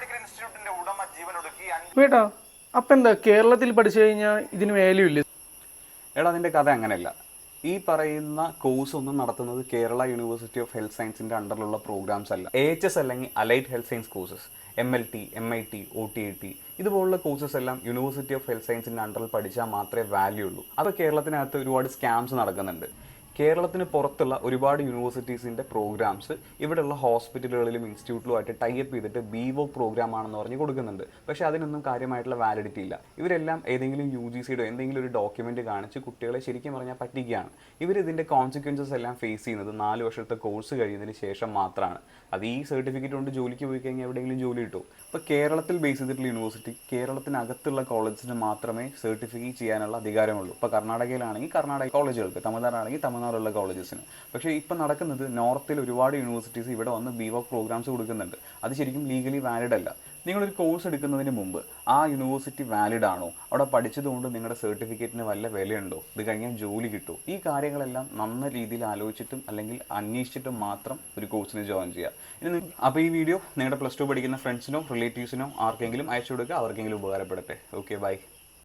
Medical ഇൻസ്റ്റിറ്റ്യൂട്ടിന്റെ ഉടമ ജീവനൊടുക്കി. വേട്ടാ അപ്പം എന്താ കേരളത്തിൽ പഠിച്ചു കഴിഞ്ഞാൽ ഇതിന് വാല്യൂ ഇല്ലേ? എടാ അതിൻ്റെ കഥ അങ്ങനെയല്ല. ഈ പറയുന്ന കോഴ്സ് ഒന്നും നടത്തുന്നത് കേരള യൂണിവേഴ്സിറ്റി ഓഫ് ഹെൽത്ത് സയൻസിൻ്റെ അണ്ടറിലുള്ള പ്രോഗ്രാംസ് അല്ല. AHS അല്ലെങ്കിൽ allied health science courses, MLT, MIT, OTIT ഇതുപോലുള്ള കോഴ്സസ് എല്ലാം യൂണിവേഴ്സിറ്റി ഓഫ് ഹെൽത്ത് സയൻസിൻ്റെ അണ്ടറിൽ പഠിച്ചാൽ മാത്രമേ വാല്യൂ ഉള്ളൂ. അത് കേരളത്തിനകത്ത് ഒരുപാട് സ്കാംസ് നടക്കുന്നുണ്ട്. കേരളത്തിന് പുറത്തുള്ള ഒരുപാട് യൂണിവേഴ്സിറ്റീസിൻ്റെ പ്രോഗ്രാംസ് ഇവിടെയുള്ള ഹോസ്പിറ്റലുകളിലും ഇൻസ്റ്റിറ്റ്യൂട്ടിലുമായിട്ട് ടൈപ്പ് ചെയ്തിട്ട് BVO പ്രോഗ്രാം ആണെന്ന് പറഞ്ഞ് കൊടുക്കുന്നുണ്ട്. പക്ഷേ അതിനൊന്നും കാര്യമായിട്ടുള്ള വാലിഡിറ്റി ഇല്ല. ഇവരെല്ലാം ഏതെങ്കിലും UGCയുടെ എന്തെങ്കിലും ഒരു ഡോക്യുമെൻറ്റ് കാണിച്ച് കുട്ടികളെ ശരിക്കും പറഞ്ഞാൽ പറ്റിക്കുകയാണ്. ഇവരിതിൻ്റെ കോൺസിക്വൻസസ് എല്ലാം ഫേസ് ചെയ്യുന്നത് 4 വർഷത്തെ കോഴ്സ് കഴിയുന്നതിന് ശേഷം മാത്രമാണ്. അത് ഈ സർട്ടിഫിക്കറ്റ് കൊണ്ട് ജോലിക്ക് പോയി കഴിഞ്ഞാൽ എവിടെയെങ്കിലും ജോലി കിട്ടും. ഇപ്പോൾ കേരളത്തിൽ ബേസ് ചെയ്തിട്ടുള്ള യൂണിവേഴ്സിറ്റി കേരളത്തിനകത്തുള്ള കോളേജിന് മാത്രമേ സർട്ടിഫിക്കറ്റ് ചെയ്യാനുള്ള അധികാരമുള്ളൂ. ഇപ്പോൾ കർണാടകയിലാണെങ്കിൽ കർണാടക കോളേജുകൾക്ക്, തമിഴ്നാടാണെങ്കിൽ തമിഴ്നാടുള്ള കോളേജസിന്. പക്ഷേ ഇപ്പം നടക്കുന്നത് നോർത്തിൽ ഒരുപാട് യൂണിവേഴ്സിറ്റീസ് ഇവിടെ വന്ന് BVO പ്രോഗ്രാംസ് കൊടുക്കുന്നുണ്ട്. അത് ശരിക്കും ലീഗലി വാലിഡ് അല്ല. നിങ്ങളൊരു കോഴ്സ് എടുക്കുന്നതിന് മുമ്പ് ആ യൂണിവേഴ്സിറ്റി വാലിഡ് ആണോ, അവിടെ പഠിച്ചതുകൊണ്ട് നിങ്ങളുടെ സർട്ടിഫിക്കറ്റിന് വല്ല വിലയുണ്ടോ, ഇത് കഴിഞ്ഞാൽ ജോലി കിട്ടുമോ, ഈ കാര്യങ്ങളെല്ലാം നന്ന രീതിയിൽ ആലോചിച്ചിട്ടും അല്ലെങ്കിൽ അന്വേഷിച്ചിട്ടും മാത്രം ഒരു കോഴ്സിന് ജോയിൻ ചെയ്യുക. അപ്പോൾ ഈ വീഡിയോ നിങ്ങളുടെ +2 പഠിക്കുന്ന ഫ്രണ്ട്സിനോ റിലേറ്റീവ്സിനോ ആർക്കെങ്കിലും അയച്ചു കൊടുക്കുക, അവർക്കെങ്കിലും ഉപകാരപ്പെടട്ടെ. Okay, by.